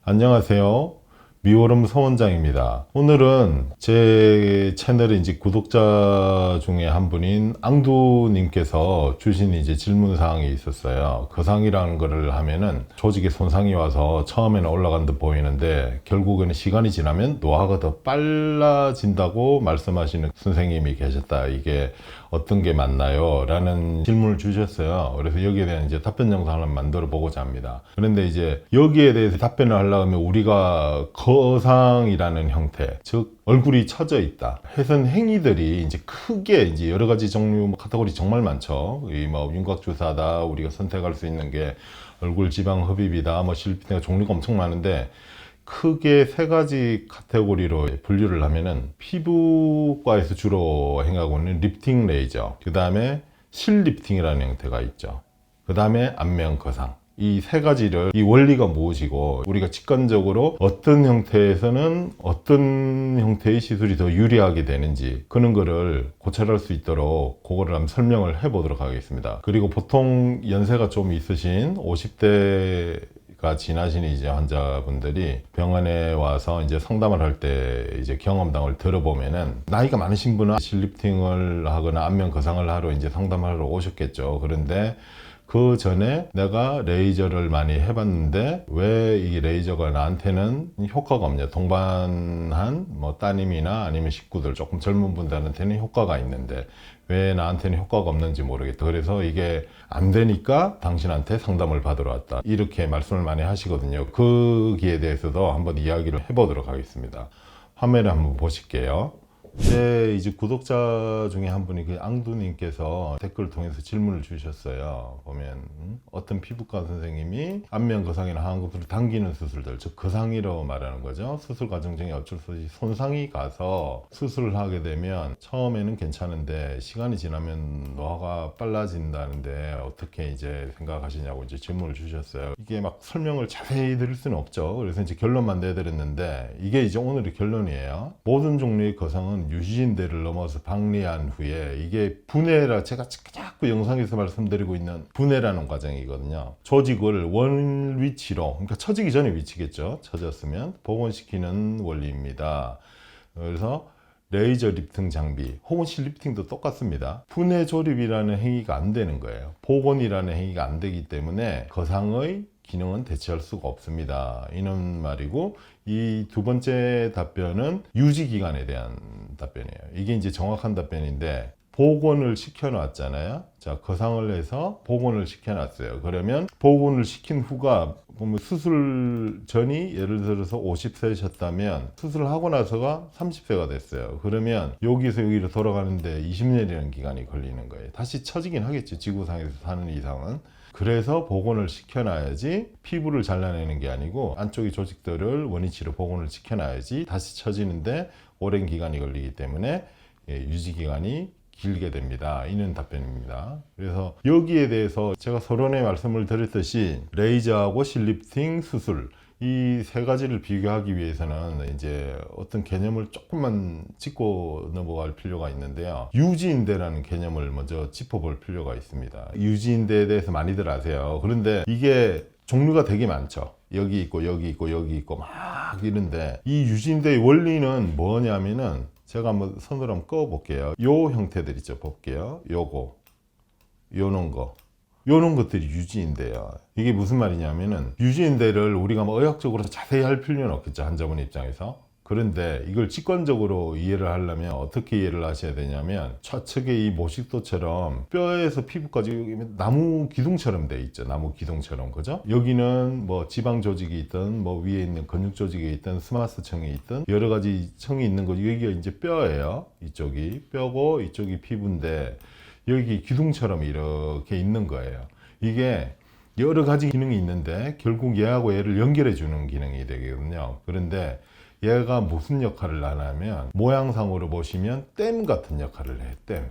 안녕하세요. 미오름 서원장입니다. 오늘은 제 채널에 이제 구독자 중에 한 분인 앙두님께서 주신 이제 질문 사항이 있었어요. 거상이라는 거를 하면은 조직에 손상이 와서 처음에는 올라간 듯 보이는데 결국에는 시간이 지나면 노화가 더 빨라진다고 말씀하시는 선생님이 계셨다. 이게 어떤 게 맞나요? 라는 질문을 주셨어요. 그래서 여기에 대한 이제 답변 영상을 만들어 보고자 합니다. 그런데 이제 여기에 대해서 답변을 하려면 우리가 거상이라는 형태, 즉 얼굴이 처져 있다. 해선 행위들이 이제 크게 이제 여러 가지 종류 카테고리 정말 많죠. 이 뭐 윤곽주사다, 우리가 선택할 수 있는 게 얼굴 지방 흡입이다, 뭐 실비등 종류가 엄청 많은데 크게 세 가지 카테고리로 분류를 하면은 피부과에서 주로 행하고 있는 리프팅 레이저, 그 다음에 실리프팅이라는 형태가 있죠. 그 다음에 안면 거상. 이 세 가지를 이 원리가 무엇이고 우리가 직관적으로 어떤 형태에서는 어떤 형태의 시술이 더 유리하게 되는지 그런 거를 고찰할 수 있도록 그거를 한번 설명을 해 보도록 하겠습니다. 그리고 보통 연세가 좀 있으신 50대가 지나신 이제 환자분들이 병원에 와서 이제 상담을 할 때 이제 경험담을 들어보면은 나이가 많으신 분은 실리프팅을 하거나 안면 거상을 하러 이제 상담하러 오셨겠죠. 그런데 그 전에 내가 레이저를 많이 해봤는데 왜 이 레이저가 나한테는 효과가 없냐. 동반한 뭐 따님이나 아니면 식구들 조금 젊은 분들한테는 효과가 있는데 왜 나한테는 효과가 없는지 모르겠다. 그래서 이게 안 되니까 당신한테 상담을 받으러 왔다. 이렇게 말씀을 많이 하시거든요. 거기에 대해서도 한번 이야기를 해보도록 하겠습니다. 화면을 한번 보실게요. 제 이제 구독자 중에 한 분이 그 앙두님께서 댓글을 통해서 질문을 주셨어요. 보면 어떤 피부과 선생님이 안면 거상이나 하안검술을 당기는 수술들, 즉 거상이라고 말하는 거죠. 수술 과정 중에 어쩔 수 없이 손상이 가서 수술을 하게 되면 처음에는 괜찮은데 시간이 지나면 노화가 빨라진다는데 어떻게 이제 생각하시냐고 이제 질문을 주셨어요. 이게 막 설명을 자세히 드릴 수는 없죠. 그래서 이제 결론만 내드렸는데 이게 이제 오늘의 결론이에요. 모든 종류의 거상은 유지인대를 넘어서 박리한 후에 이게 분해라, 제가 자꾸 영상에서 말씀드리고 있는 분해라는 과정이거든요. 조직을 원 위치로, 그러니까 처지기 전에 위치겠죠. 처졌으면 복원시키는 원리입니다. 그래서 레이저 리프팅 장비 혹은 실리프팅도 똑같습니다. 분해 조립이라는 행위가 안 되는 거예요. 복원이라는 행위가 안 되기 때문에 거상의 기능은 대체할 수가 없습니다. 이런 말이고, 이 두 번째 답변은 유지 기간에 대한 답변이에요. 이게 이제 정확한 답변인데 복원을 시켜놨잖아요. 자, 거상을 해서 복원을 시켜놨어요. 그러면 복원을 시킨 후가 보면 수술 전이 예를 들어서 50세셨다면 수술을 하고 나서가 30세가 됐어요. 그러면 여기서 여기로 돌아가는데 20년이라는 기간이 걸리는 거예요. 다시 처지긴 하겠죠. 지구상에서 사는 이상은. 그래서 복원을 시켜놔야지, 피부를 잘라내는 게 아니고 안쪽의 조직들을 원위치로 복원을 시켜놔야지 다시 처지는데 오랜 기간이 걸리기 때문에 유지 기간이 길게 됩니다. 이는 답변입니다. 그래서 여기에 대해서 제가 서론에 말씀을 드렸듯이 레이저하고 실리프팅 수술 이 세 가지를 비교하기 위해서는 이제 어떤 개념을 조금만 짚고 넘어갈 필요가 있는데요. 유지인대라는 개념을 먼저 짚어볼 필요가 있습니다. 유지인대에 대해서 많이들 아세요. 그런데 이게 종류가 되게 많죠. 여기 있고 여기 있고 여기 있고 막 이런데 이 유지인대의 원리는 뭐냐면은 제가 한번 손으로 한번 꺼 볼게요. 요 형태들 있죠. 볼게요. 요거 요런 것들이 유지인대예요. 이게 무슨 말이냐면은 유지인대를 우리가 뭐 의학적으로 자세히 할 필요는 없겠죠. 환자분 입장에서. 그런데 이걸 직관적으로 이해를 하려면 어떻게 이해를 하셔야 되냐면 좌측에 이 모식도처럼 뼈에서 피부까지 여기 나무 기둥처럼 돼 있죠. 나무 기둥처럼. 그죠? 여기는 뭐 지방 조직이 있든 뭐 위에 있는 근육 조직이 있든 스마스층이 있든 여러 가지 층이 있는 거죠. 여기가 이제 뼈예요. 이쪽이 뼈고 이쪽이 피부인데 여기 기둥처럼 이렇게 있는 거예요. 이게 여러 가지 기능이 있는데 결국 얘하고 얘를 연결해 주는 기능이 되거든요. 그런데 얘가 무슨 역할을 하냐면 모양상으로 보시면 댐 같은 역할을 해요. 댐.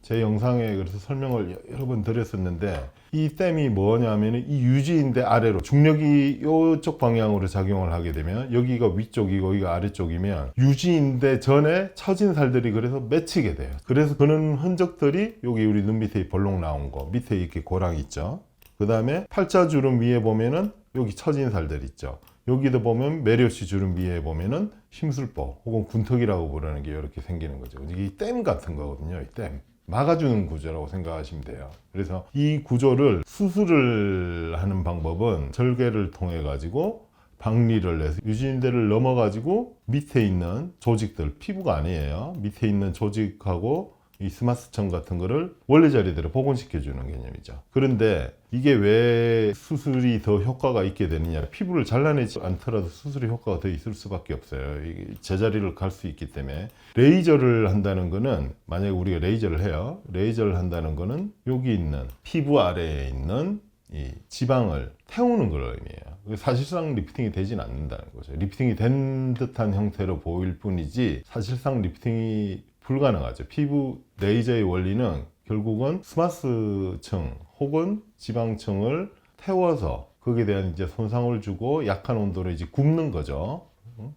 제 영상에 그래서 설명을 여러 번 드렸었는데 이 댐이 뭐냐면 이 유지인대 아래로 중력이 이쪽 방향으로 작용을 하게 되면 여기가 위쪽이고 여기가 아래쪽이면 유지인대 전에 처진 살들이 그래서 맺히게 돼요. 그래서 그런 흔적들이 여기 우리 눈 밑에 볼록 나온 거 밑에 이렇게 고랑 있죠. 그 다음에 팔자주름 위에 보면은 여기 처진 살들 있죠. 여기도 보면 메리오시 주름 위에 보면은 심술보 혹은 군턱이라고 부르는 게 이렇게 생기는 거죠. 이게 댐 같은 거거든요. 이 댐. 막아주는 구조라고 생각하시면 돼요. 그래서 이 구조를 수술을 하는 방법은 절개를 통해 가지고 박리를 내서 유지인대를 넘어 가지고 밑에 있는 조직들, 피부가 아니에요. 밑에 있는 조직하고 이 스마스청 같은 거를 원래 자리대로 복원시켜 주는 개념이죠. 그런데 이게 왜 수술이 더 효과가 있게 되느냐, 피부를 잘라내지 않더라도 수술의 효과가 더 있을 수밖에 없어요. 이게 제자리를 갈 수 있기 때문에. 레이저를 한다는 거는, 만약에 우리가 레이저를 해요. 레이저를 한다는 거는 여기 있는 피부 아래에 있는 이 지방을 태우는 걸 의미해요. 사실상 리프팅이 되진 않는다는 거죠. 리프팅이 된 듯한 형태로 보일 뿐이지 사실상 리프팅이 불가능하죠. 피부 레이저의 원리는 결국은 스마스층 혹은 지방층을 태워서 거기에 대한 이제 손상을 주고 약한 온도로 이제 굽는 거죠.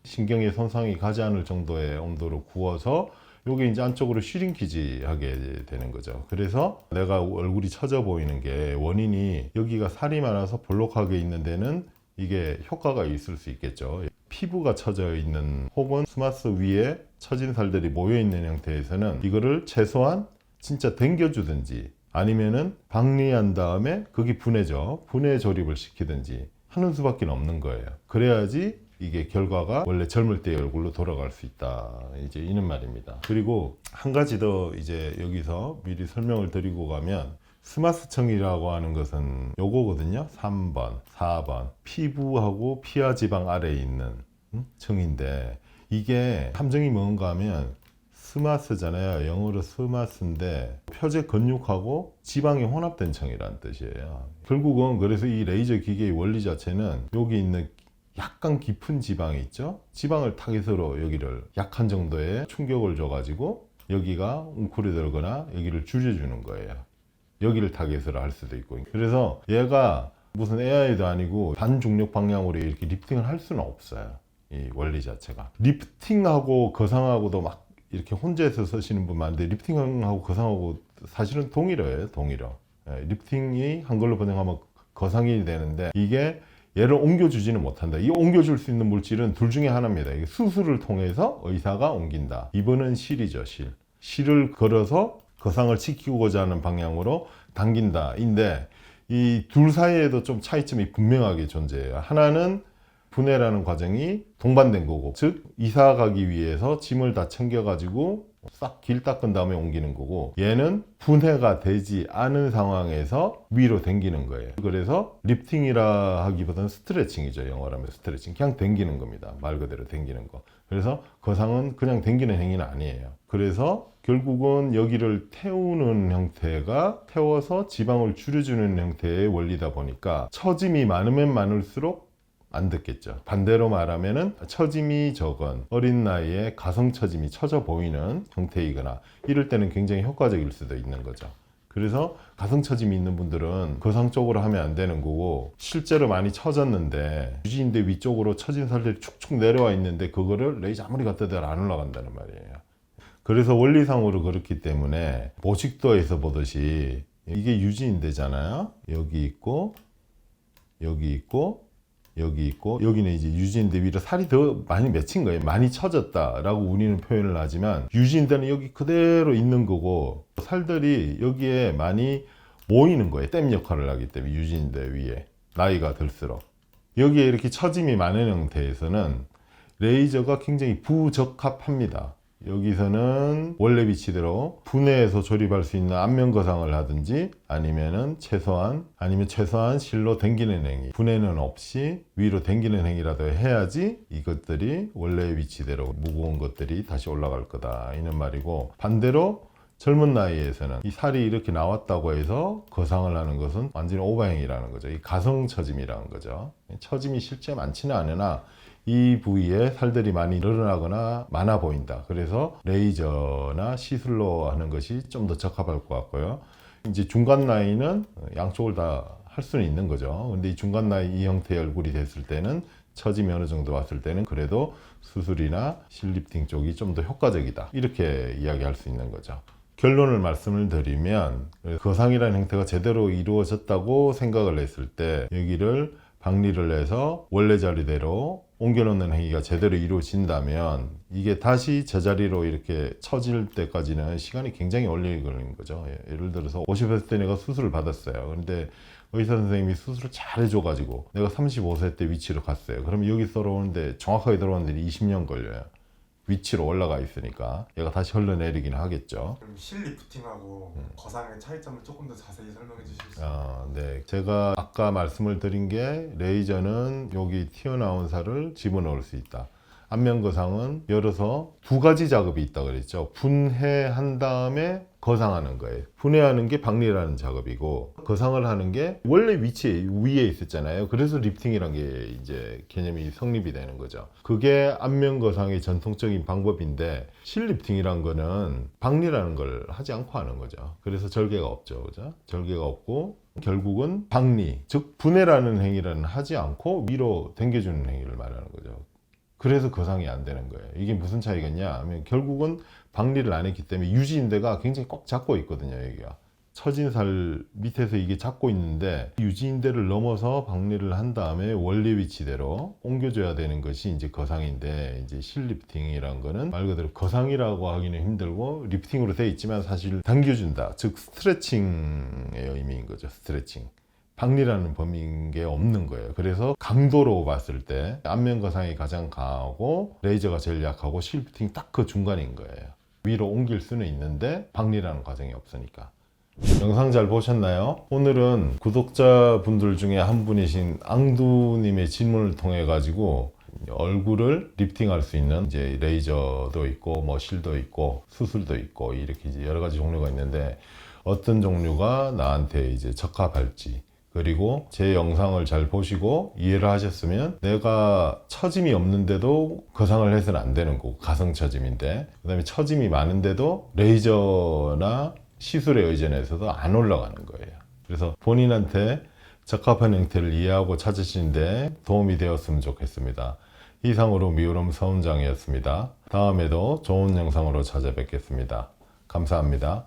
신경에 손상이 가지 않을 정도의 온도로 구워서 요게 이제 안쪽으로 슈링키지 하게 되는 거죠. 그래서 내가 얼굴이 처져 보이는 게 원인이 여기가 살이 많아서 볼록하게 있는 데는 이게 효과가 있을 수 있겠죠. 피부가 처져 있는 혹은 스마스 위에 처진 살들이 모여 있는 형태에서는 이거를 최소한 진짜 당겨주든지 아니면은 박리한 다음에 거기 분해죠. 분해 조립을 시키든지 하는 수밖에 없는 거예요. 그래야지 이게 결과가 원래 젊을 때의 얼굴로 돌아갈 수 있다. 이제 이런 말입니다. 그리고 한 가지 더 이제 여기서 미리 설명을 드리고 가면, 스마스청이라고 하는 것은 요거거든요. 3번, 4번. 피부하고 피하 지방 아래에 있는 층인데, 이게 함정이 뭔가 하면 스마스잖아요. 영어로 스마스인데 표제 근육하고 지방이 혼합된 층이라는 뜻이에요. 결국은 그래서 이 레이저 기계의 원리 자체는 여기 있는 약간 깊은 지방이 있죠. 지방을 타깃으로 여기를 약한 정도의 충격을 줘가지고 여기가 웅크려들거나 여기를 줄여주는 거예요. 여기를 타깃으로 할 수도 있고. 그래서 얘가 무슨 AI도 아니고 반중력 방향으로 이렇게 리프팅을 할 수는 없어요. 이 원리 자체가. 리프팅하고 거상하고도 막 이렇게 혼자서 쓰시는 분 많은데, 리프팅하고 거상하고 사실은 동일해요. 동일어. 리프팅이 한글로 번역하면 거상이 되는데, 이게 얘를 옮겨주지는 못한다. 이 옮겨줄 수 있는 물질은 둘 중에 하나입니다. 이게 수술을 통해서 의사가 옮긴다. 이번은 실이죠, 실. 실을 걸어서 거상을 지키고자 하는 방향으로 당긴다. 인데 이 둘 사이에도 좀 차이점이 분명하게 존재해요. 하나는 분해라는 과정이 동반된 거고, 즉 이사 가기 위해서 짐을 다 챙겨가지고 싹 길 닦은 다음에 옮기는 거고, 얘는 분해가 되지 않은 상황에서 위로 당기는 거예요. 그래서 리프팅이라 하기보다는 스트레칭이죠. 영어로 하면 스트레칭. 그냥 당기는 겁니다. 말 그대로 당기는 거. 그래서 거상은 그냥 당기는 행위는 아니에요. 그래서 결국은 여기를 태우는 형태가 태워서 지방을 줄여주는 형태의 원리다 보니까 처짐이 많으면 많을수록 안 듣겠죠. 반대로 말하면은 처짐이 적은 어린 나이에 가성 처짐이 처져 보이는 형태이거나 이럴 때는 굉장히 효과적일 수도 있는 거죠. 그래서 가성 처짐이 있는 분들은 거상 쪽으로 하면 안 되는 거고, 실제로 많이 처졌는데 유지인대 위쪽으로 처진 살들이 축축 내려와 있는데 그거를 레이저 아무리 갖다 대도 안 올라간다는 말이에요. 그래서 원리상으로 그렇기 때문에 보식도에서 보듯이 이게 유지인대잖아요. 여기 있고 여기 있고 여기 있고, 여기는 이제 유지인대 위로 살이 더 많이 맺힌 거예요. 많이 처졌다라고 우리는 표현을 하지만 유지인대는 여기 그대로 있는 거고, 살들이 여기에 많이 모이는 거예요. 댐 역할을 하기 때문에 유지인대 위에 나이가 들수록. 여기에 이렇게 처짐이 많은 형태에서는 레이저가 굉장히 부적합합니다. 여기서는 원래 위치대로 분해해서 조립할 수 있는 안면 거상을 하든지 아니면 최소한 실로 당기는 행위, 분해는 없이 위로 당기는 행위라도 해야지 이것들이 원래 위치대로 무거운 것들이 다시 올라갈 거다, 이런 말이고, 반대로 젊은 나이에서는 이 살이 이렇게 나왔다고 해서 거상을 하는 것은 완전히 오버행이라는 거죠. 이 가성처짐이라는 거죠. 처짐이 실제 많지는 않으나 이 부위에 살들이 많이 늘어나거나 많아 보인다. 그래서 레이저나 시술로 하는 것이 좀 더 적합할 것 같고요. 이제 중간 나이는 양쪽을 다 할 수는 있는 거죠. 근데 이 중간 나이 이 형태의 얼굴이 됐을 때는, 처짐이 어느 정도 왔을 때는 그래도 수술이나 실리프팅 쪽이 좀 더 효과적이다, 이렇게 이야기할 수 있는 거죠. 결론을 말씀을 드리면 거상이라는 형태가 제대로 이루어졌다고 생각을 했을 때 여기를 박리를 해서 원래 자리대로 옮겨놓는 행위가 제대로 이루어진다면 이게 다시 제자리로 이렇게 처질 때까지는 시간이 굉장히 오래 걸리는 거죠. 예를 들어서 50세 때 내가 수술을 받았어요. 근데 의사 선생님이 수술을 잘 해줘가지고 내가 35세 때 위치로 갔어요. 그러면 여기 들어오는데 정확하게 들어오는데 20년 걸려요. 위치로 올라가 있으니까 얘가 다시 흘러내리긴 하겠죠. 그럼 실 리프팅하고 거상의 차이점을 조금 더 자세히 설명해 주실 수 있나요? 네. 제가 아까 말씀을 드린 게 레이저는 여기 튀어나온 살을 집어넣을 수 있다. 안면거상은 열어서 두 가지 작업이 있다 그랬죠. 분해한 다음에 거상하는 거예요. 분해하는 게 박리라는 작업이고 거상을 하는 게 원래 위치에 위에 있었잖아요. 그래서 리프팅이란 게 이제 개념이 성립이 되는 거죠. 그게 안면거상의 전통적인 방법인데 실리프팅이란 거는 박리라는 걸 하지 않고 하는 거죠. 그래서 절개가 없죠. 그죠? 절개가 없고 결국은 박리, 즉 분해라는 행위를 하지 않고 위로 당겨주는 행위를 말하는 거죠. 그래서 거상이 안 되는 거예요. 이게 무슨 차이겠냐 하면 결국은 박리를 안 했기 때문에 유지인대가 굉장히 꽉 잡고 있거든요. 여기가 처진 살 밑에서 이게 잡고 있는데 유지인대를 넘어서 박리를 한 다음에 원래 위치대로 옮겨줘야 되는 것이 이제 거상인데, 이제 실리프팅이란 거는 말 그대로 거상이라고 하기는 힘들고 리프팅으로 되어 있지만 사실 당겨준다, 즉 스트레칭의 의미인 거죠. 스트레칭. 박리라는 범위인 게 없는 거예요. 그래서 강도로 봤을 때 안면거상이 가장 강하고 레이저가 제일 약하고 실리프팅이 딱 그 중간인 거예요. 위로 옮길 수는 있는데 박리라는 과정이 없으니까. 영상 잘 보셨나요? 오늘은 구독자분들 중에 한 분이신 앙두님의 질문을 통해 가지고 얼굴을 리프팅할 수 있는 이제 레이저도 있고 뭐 실도 있고 수술도 있고 이렇게 이제 여러 가지 종류가 있는데 어떤 종류가 나한테 이제 적합할지, 그리고 제 영상을 잘 보시고 이해를 하셨으면 내가 처짐이 없는데도 거상을 해서는 안 되는 거고 가성 처짐인데, 그 다음에 처짐이 많은데도 레이저나 시술에 의존해서도 안 올라가는 거예요. 그래서 본인한테 적합한 형태를 이해하고 찾으시는데 도움이 되었으면 좋겠습니다. 이상으로 미오롬 서원장이었습니다. 다음에도 좋은 영상으로 찾아뵙겠습니다. 감사합니다.